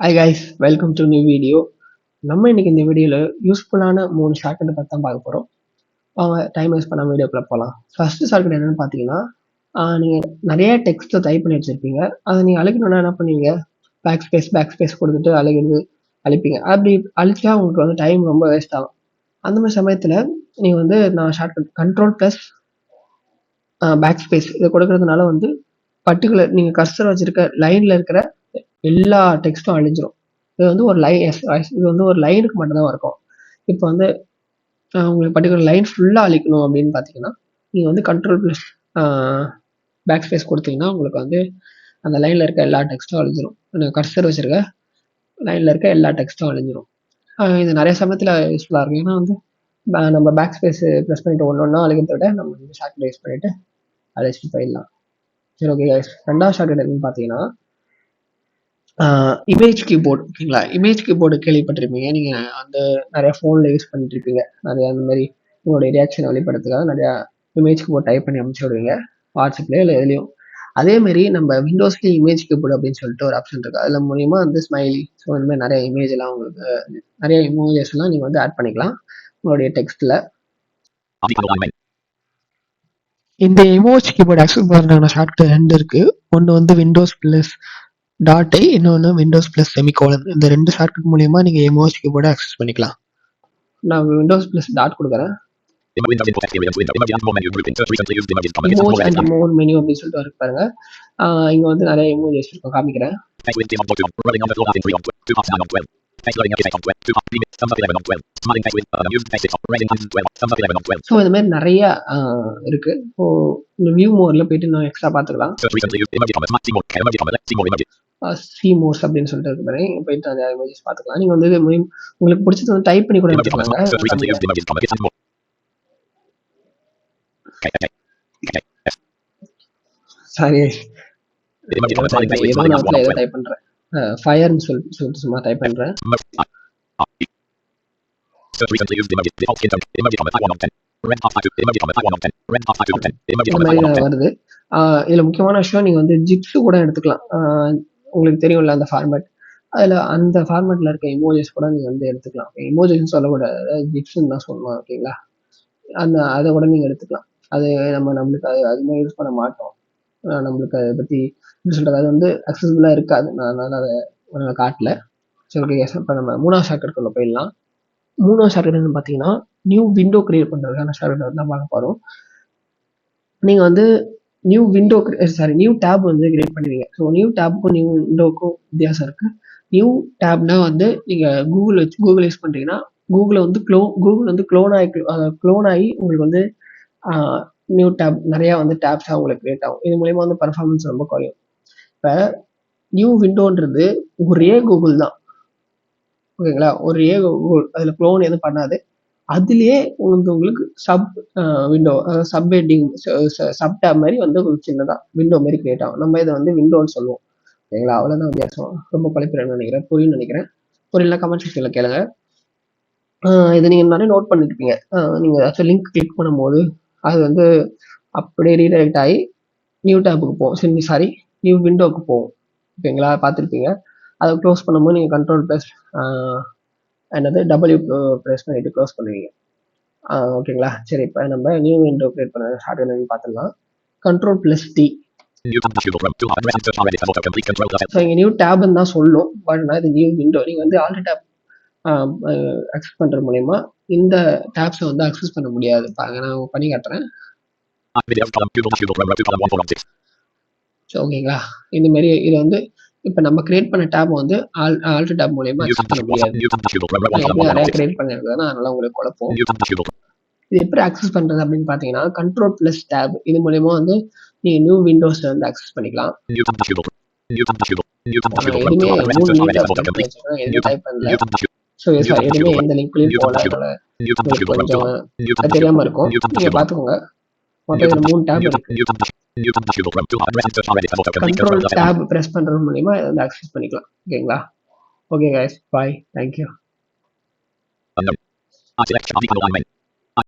Hi guys, welcome to new video. நம்ம இன்னைக்கு இந்த வீடியோவில் யூஸ்ஃபுல்லான 3 ஷார்ட்கட்டை பற்றி தான் பார்க்க போகிறோம். வாங்க டைம் வேஸ்ட் பண்ணாமல் வீடியோக்குள்ள போகலாம். ஃபர்ஸ்ட் ஷார்ட்கட் என்னன்னு பார்த்தீங்கன்னா, நீங்கள் நிறைய டெக்ஸ்ட்டை டைப் பண்ணி வச்சுருப்பீங்க. அதை நீங்கள் அழிக்கணும்னா என்ன பண்ணுவீங்க? பேக் ஸ்பேஸ் கொடுத்துட்டு அழிப்பீங்க. அப்படி அழிச்சா உங்களுக்கு வந்து டைம் ரொம்ப வேஸ்ட் ஆகும். அந்த மாதிரி சமயத்தில் நீங்கள் வந்து நான் shortcut control plus backspace இதை கொடுக்கறதுனால வந்து பர்டிகுலர் நீங்கள் கர்சர் வச்சிருக்க லைனில் இருக்கிற எல்லா டெக்ஸ்ட்டும் அழிஞ்சிரும். இது வந்து ஒரு இது வந்து ஒரு லைனுக்கு மட்டும்தான் இருக்கும். இப்போ வந்து உங்களுக்கு பர்டிகுலர் லைன் ஃபுல்லாக அழிக்கணும் அப்படின்னு பார்த்தீங்கன்னா, நீங்கள் வந்து கண்ட்ரோல் ப்ளஸ் பேக் ஸ்பேஸ் கொடுத்தீங்கன்னா உங்களுக்கு வந்து அந்த லைனில் இருக்க எல்லா டெக்ஸ்ட்டும் அழிஞ்சிரும். கர்சர் வச்சிருக்க லைனில் இருக்க எல்லா டெக்ஸ்ட்டும் அழிஞ்சிரும். இது நிறைய சமயத்தில் யூஸ்ஃபுல்லாக இருக்கும். ஏன்னா வந்து நம்ம பேக் ஸ்பேஸ் ப்ரெஸ் பண்ணிட்டு ஒன்று அழிக்கிறத விட நம்ம வந்து ஷார்ட்கட் யூஸ் பண்ணிட்டு அழிச்சிட்டு போயிடலாம். சரி, ஓகே கைஸ். ரெண்டாவது ஷார்ட்கட் என்னன்னு பார்த்தீங்கன்னா, இமேஜ் கீபோர்டு. ஓகேங்களா? இமேஜ் கீபோர்டு கேள்விப்பட்டிருப்பீங்க. நீங்கள் அந்த நிறையா ஃபோனில் யூஸ் பண்ணிட்டு இருப்பீங்க. நிறையா அந்த மாதிரி உங்களுடைய ரியாக்ஷனை வெளிப்படுத்துக்காக நிறையா இமேஜ் கீபோர்ட் டைப் பண்ணி அனுப்பிச்சி விடுவீங்க, வாட்ஸ்அப்லேயோ இல்லை எதுலேயும். அதேமாரி நம்ம விண்டோஸ்லேயும் இமேஜ் கீபோர்டு அப்படின்னு சொல்லிட்டு ஒரு ஆப்ஷன் இருக்குது. அதில் மூலியமாக வந்து ஸ்மைலி, ஸோ இந்த மாதிரி நிறைய இமேஜெல்லாம் உங்களுக்கு நிறைய இமோஜஸ்லாம் நீங்கள் வந்து ஆட் பண்ணிக்கலாம் உங்களுடைய டெக்ஸ்ட்டில். இந்த இமோஜ் கீபோர்டு ஆக்சஸ் பண்ணுற ஷார்ட்கட் 2 இருக்குது. ஒன்று வந்து விண்டோஸ் ப்ளஸ் டாட்டை, இன்னொன்று விண்டோஸ் ப்ளஸ் செமிகோலன். இந்த 2 ஷார்ட்கட் மூலியமாக நீங்கள் எமோஜ் கீபோர்டை ஆக்சஸ் பண்ணிக்கலாம். நான் விண்டோஸ் ப்ளஸ் டாட் கொடுக்குறேன். இமோஜ் அண்ட் மோர் மெனு அப்படின்னு சொல்லிட்டு வரும் பாருங்க. இங்கே வந்து நிறைய எமோஜஸ் இருக்கும், காமிக்கிறேன். ஸோ இந்த மாதிரி நிறைய இருக்கு. ஸோ இந்த வியூ மோர்ல போயிட்டு இன்னும் எக்ஸ்ட்ரா பார்த்துக்கலாம். சி மோர்ஸ் அப்படின்னு சொல்லிட்டு இருக்கு பாருங்க. போயிட்டு அந்த இமேஜஸ் பார்த்துக்கலாம். நீங்கள் வந்து உங்களுக்கு பிடிச்சது வந்து டைப் பண்ணி கூட எடுத்துக்கலாங்க. சாரி, ஏதோ டைப் பண்றேன். ஃபயர்னு சொல்லிட்டு சும்மா டைப் பண்றேன். வருது. இதுல முக்கியமான விஷயம், நீங்க வந்து ஜிப்ஸ் கூட எடுத்துக்கலாம். உங்களுக்கு தெரியும்ல அந்த ஃபார்மேட். அதுல அந்த ஃபார்மேட்ல இருக்க இமோஜஸ் கூட நீங்க வந்து எடுத்துக்கலாம். இமோஜஸ் சொல்லக்கூடாது, ஜிப்ஸ்ன்னு தான் சொல்லணும். ஓகேங்களா? அதை கூட நீங்க எடுத்துக்கலாம். அது நம்மளுக்கு அது மாதிரி யூஸ் பண்ண மாட்டோம். நம்மளுக்கு அதை பத்தி எப்படி சொல்றது, அது வந்து அக்சசிபிளா இருக்காது. அதனால அதை காட்டல. சரி, ஓகே. இப்போ நம்ம 3வது ஷார்ட்கட்குள்ள போயிடலாம். 3வது ஷார்ட்கட் என்னன்னு பார்த்தீங்கன்னா, நியூ விண்டோ கிரியேட் பண்ணுறதுக்கான ஷார்ட்கட் தான் பார்க்க போகிறோம். நீங்கள் வந்து நியூ டேப் வந்து கிரியேட் பண்ணுவீங்க. ஸோ நியூ டேப்புக்கும் நியூ விண்டோக்கும் வித்தியாசம் இருக்குது. நியூ டேப்னா வந்து நீங்கள் கூகுள் யூஸ் பண்ணுறீங்கன்னா, கூகுள் வந்து க்ளோன் ஆகி உங்களுக்கு வந்து நியூ டேப் நிறையா வந்து டேப்ஸாக உங்களுக்கு கிரியேட் ஆகும். இது மூலயமா வந்து பர்ஃபார்மன்ஸ் ரொம்ப குறையும். இப்போ நியூ விண்டோன்றது ஒரே கூகுள் தான். ஓகேங்களா? ஒரே கூகுள், அதில் க்ளோன் எதுவும் பண்ணாது. அதுலேயே உங்களுக்கு sub window, sub heading, sub tab மாதிரி வந்து உங்களுக்கு சின்னதாக விண்டோ மாதிரி கிரியேட் ஆகும். நம்ம இதை வந்து விண்டோன்னு சொல்லுவோம். ஓகேங்களா? அவ்வளோதான் வித்தியாசம். ரொம்ப குழப்பிடுன்னு நினைக்கிறேன். புரியும்னு நினைக்கிறேன். புரியல கமெண்ட் செக்ஷனில் கேளுங்க. இதை நீங்கள் நிறைய நோட் பண்ணிருப்பீங்க. நீங்கள் ஏதாச்சும் லிங்க் கிளிக் பண்ணும்போது அது வந்து அப்படியே ரீடைரக்ட் ஆகி நியூ டேப்புக்கு போகும். சாரி, நியூ விண்டோவுக்கு போகும். ஓகேங்களா? பார்த்துருப்பீங்க. அதை க்ளோஸ் பண்ணும்போது நீங்கள் கண்ட்ரோல் ப்ளஸ் டபிள்யூ ப்ரெஸ் பண்ணிட்டு க்ளோஸ் பண்ணுவீங்க. ஓகேங்களா? சரி, இப்போ நம்ம நியூ விண்டோ கிரியேட் பண்ண ஷார்ட்கட் பார்த்துக்கலாம். Control plus T. ஸோ இங்கே நியூ டேப்னு தான் சொல்லும். பட் நான் இது நியூ விண்டோ. நீங்கள் வந்து ஆல்ரெடி டேப் அக்சஸ் பண்ணுறது மூலயமா இந்த டேப்ஸை வந்து அக்சஸ் பண்ண முடியாது. பாருங்க, நான் பண்ணி காட்டுறேன். ஓகேங்களா? இந்த மாதிரி இது வந்து இப்போ நம்ம கிரியேட் பண்ண டேப் வந்து ஆல்ட் டேப் மூலயமா அக்சஸ் பண்ண முடியாது. நிறைய கிரியேட் பண்ணிருக்கேன், அதனால உங்களுக்கு குழப்பம். இது எப்படி அக்சஸ் பண்றது அப்படின்னு பார்த்தீங்கன்னா, கண்ட்ரோல் ப்ளஸ் டேப் இது மூலயமா வந்து நீங்க நியூ விண்டோஸ் வந்து அக்சஸ் பண்ணிக்கலாம். எதுவுமே டைப் பண்ணல. ஸோ எதுவுமே எந்த லிங்க்லையும் போல, கொஞ்சம் தெரியாம இருக்கும். நீங்க பார்த்துக்கோங்க. மொத்தம் 3 டேப் இருக்கு. கண்ட்ரோல் டேப் பிரஸ் பண்றது மூலமா வந்து அக்சஸ் பண்ணிக்கலாம். ஓகேங்களா? Okay guys, bye, thank you.